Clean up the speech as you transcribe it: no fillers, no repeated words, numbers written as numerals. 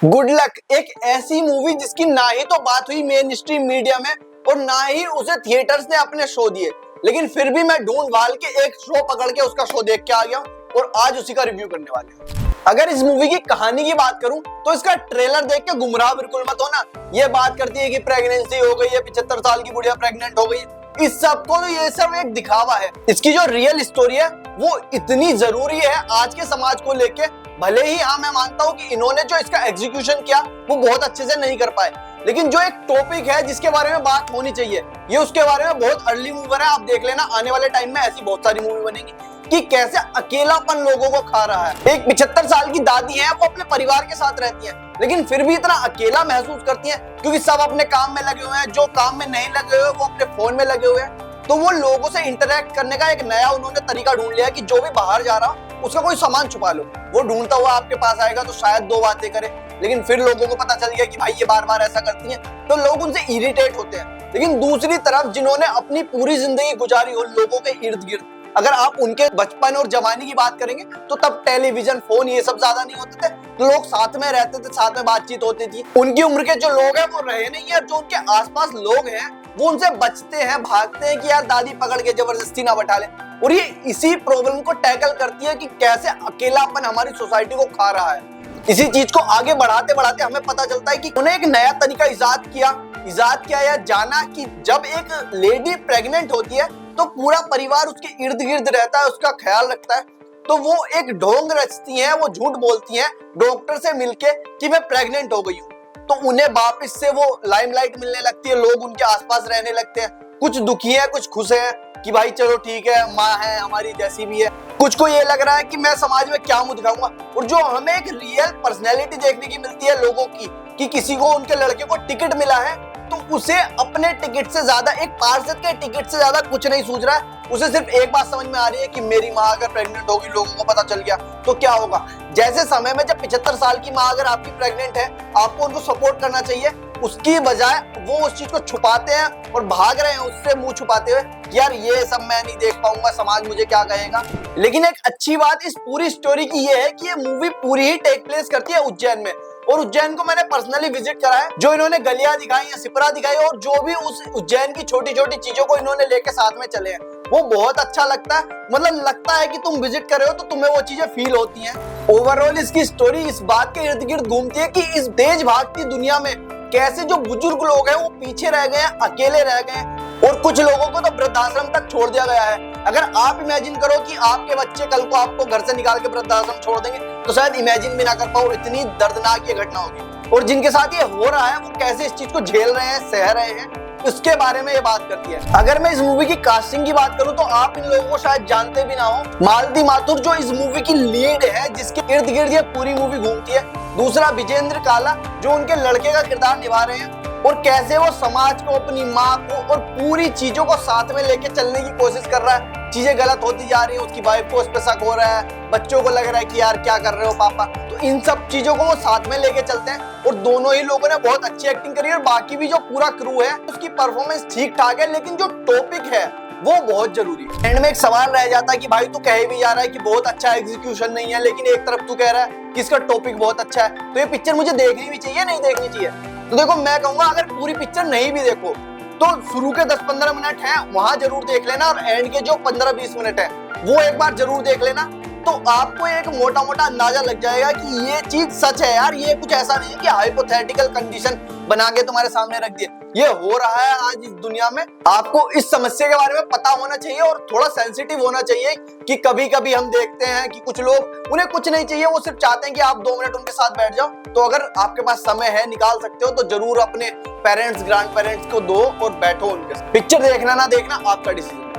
Good luck एक ऐसी movie जिसकी ना ही तो बात हुई मेन स्ट्रीम मीडिया में और ना ही उसे थिएटर्स ने अपने शो दिए, लेकिन फिर भी मैं ढूंढ भाल के एक शो पकड़ के उसका शो देख के आ गया और आज उसी का रिव्यू करने वाले हैं। अगर इस मूवी की कहानी की बात करूं तो इसका ट्रेलर देख के गुमराह बिल्कुल मत होना। ये बात करती है कि प्रेगनेंसी हो गई है, 75 साल की बुढ़िया प्रेग्नेंट हो गई। इस सब को तो ये सब एक दिखावा है। इसकी जो रियल स्टोरी है वो इतनी जरूरी है आज के समाज को लेके। भले ही हाँ मैं मानता हूँ कि इन्होंने जो इसका एग्जीक्यूशन किया वो बहुत अच्छे से नहीं कर पाए, लेकिन जो एक टॉपिक है जिसके बारे में बात होनी चाहिए ये उसके बारे में बहुत अर्ली मूवर है। आप देख लेना आने वाले टाइम में ऐसी बहुत सारी मूवी बनेगी कि कैसे अकेलापन लोगों को खा रहा है। एक 75 साल की दादी है, वो अपने परिवार के साथ रहती है लेकिन फिर भी इतना अकेला महसूस करती है क्योंकि सब अपने काम में लगे हुए हैं, जो काम में नहीं लगे हुए वो अपने फोन में लगे हुए हैं। तो वो लोगों से इंटरेक्ट करने का एक नया उन्होंने तरीका ढूंढ लिया कि जो भी बाहर जा रहा उसका कोई सामान छुपा लो, वो ढूंढता हुआ आपके पास आएगा तो शायद दो बातें करे। लेकिन फिर लोगों को पता चल गया कि भाई ये बार बार ऐसा करती हैं तो लोग उनसे इरिटेट होते हैं। लेकिन दूसरी तरफ जिन्होंने अपनी पूरी जिंदगी गुजारी हो लोगों के इर्द गिर्द, अगर आप उनके बचपन और जवानी की बात करेंगे तो तब टेलीविजन फोन ये सब ज्यादा नहीं होते थे, तो लोग साथ में रहते थे, साथ में बातचीत होती थी। उनकी उम्र के जो लोग हैं वो रहे नहीं है, जो उनके आसपास लोग हैं वो उनसे बचते हैं, भागते हैं कि यार दादी पकड़ के जबरदस्ती ना बैठा ले। और ये इसी प्रॉब्लम को टैकल करती है कि कैसे अकेलापन हमारी सोसाइटी को खा रहा है। इसी चीज को आगे बढ़ाते बढ़ाते हमें पता चलता है कि उन्हें एक नया तरीका इजाद किया या जाना कि जब एक लेडी प्रेग्नेंट होती है तो पूरा परिवार उसके इर्द गिर्द रहता है, उसका ख्याल रखता है। तो वो एक ढोंग रचती हैं, वो झूठ बोलती हैं डॉक्टर से मिलके कि मैं प्रेग्नेंट हो गई हूँ, तो उन्हें वापस से वो लाइमलाइट मिलने लगती है, लोग उनके आसपास रहने लगते हैं। कुछ दुखी है, कुछ खुश है कि भाई चलो ठीक है, माँ है हमारी जैसी भी है। कुछ को ये लग रहा है कि मैं समाज में क्या मुंह दिखाऊंगा। और जो हमें एक रियल पर्सनैलिटी देखने की मिलती है लोगों की कि किसी को उनके लड़के को टिकट मिला है तो उसे अपने टिकट से ज्यादा, एक पार्षद के टिकट से ज्यादा कुछ नहीं सूझ रहा है। उसे सिर्फ एक बात समझ में आ रही है कि मेरी माँ अगर प्रेग्नेंट होगी, लोगों को पता चल गया तो क्या होगा। जैसे समय में जब 75 साल की माँ अगर आपकी प्रेग्नेंट है, आपको उनको सपोर्ट करना चाहिए, उसकी बजाय वो उस चीज को छुपाते हैं और भाग रहे हैं उससे मुंह छुपाते हुए, यार ये सब मैं नहीं देख पाऊंगा, समाज मुझे क्या कहेगा। लेकिन एक अच्छी बात इस पूरी स्टोरी की ये है कि ये मूवी पूरी ही टेक प्लेस करती है उज्जैन में, और उज्जैन को मैंने पर्सनली विजिट करा है। जो इन्होंने गलियां दिखाई या सिपरा दिखाई और जो भी उस उज्जैन की छोटी छोटी चीजों को इन्होंने लेके साथ में चले हैं वो बहुत अच्छा लगता है। मतलब लगता है कि तुम विजिट कर रहे हो तो तुम्हें वो चीजें फील होती हैं। ओवरऑल इसकी स्टोरी इस बात के इर्द गिर्द घूमती है कि इस तेज भागती दुनिया में कैसे जो बुजुर्ग लोग हैं वो पीछे रह गए हैं, अकेले रह गए हैं, और कुछ लोगों को तो वृद्धाश्रम तक छोड़ दिया गया है। अगर आप इमेजिन करो कि आपके बच्चे कल को आपको घर से निकाल के वृद्धाश्रम छोड़ देंगे तो शायद इमेजिन भी ना कर पाओ, इतनी दर्दनाक ये घटना होगी। और जिनके साथ ये हो रहा है वो कैसे इस चीज को झेल रहे हैं, सह रहे हैं, उसके बारे में ये बात करती है। अगर मैं इस मूवी की कास्टिंग की बात करूं तो आप इन लोगों को शायद जानते भी ना हो। मालती माथुर जो इस मूवी की लीड है, जिसके इर्द गिर्द ये पूरी मूवी घूमती है। दूसरा विजेंद्र काला जो उनके लड़के का किरदार निभा रहे हैं, और कैसे वो समाज को, अपनी माँ को और पूरी चीजों को साथ में लेके चलने की कोशिश कर रहा है। चीजें गलत होती जा रही है, उसकी वाइफ को उस पर शक हो रहा है, बच्चों को लग रहा है कि यार क्या कर रहे हो पापा। तो इन सब चीजों को वो साथ में लेके चलते हैं और दोनों ही लोगों ने बहुत अच्छी एक्टिंग करी। और बाकी भी जो पूरा क्रू है उसकी परफॉर्मेंस ठीक ठाक है, लेकिन जो टॉपिक है वो बहुत जरूरी है। एंड में एक सवाल रह जाता है कि भाई तू कह भी जा रहा है कि बहुत अच्छा एग्जीक्यूशन नहीं है, लेकिन एक तरफ तू कह रहा है कि इसका टॉपिक बहुत अच्छा है, तो ये पिक्चर मुझे देखनी भी चाहिए नहीं देखनी चाहिए? तो देखो मैं कहूंगा अगर पूरी पिक्चर नहीं भी देखो तो शुरू के 10-15 मिनट है वहां जरूर देख लेना, और एंड के जो 15-20 मिनट है वो एक बार जरूर देख लेना, तो आपको एक मोटा मोटा अंदाजा लग जाएगा कि ये चीज सच है यार। ये कुछ ऐसा नहीं है कि हाइपोथेटिकल कंडीशन बना के तुम्हारे सामने रख दिए। ये हो रहा है आज इस दुनिया में। आपको इस समस्या के बारे में पता होना चाहिए और थोड़ा सेंसिटिव होना चाहिए कि कभी कभी हम देखते हैं कि कुछ लोग, उन्हें कुछ नहीं चाहिए, वो सिर्फ चाहते हैं कि आप 2 मिनट उनके साथ बैठ जाओ। तो अगर आपके पास समय है, निकाल सकते हो, तो जरूर अपने पेरेंट्स, ग्रैंड पेरेंट्स को दो और बैठो उनके साथ। पिक्चर देखना ना देखना आपका डिसीजन।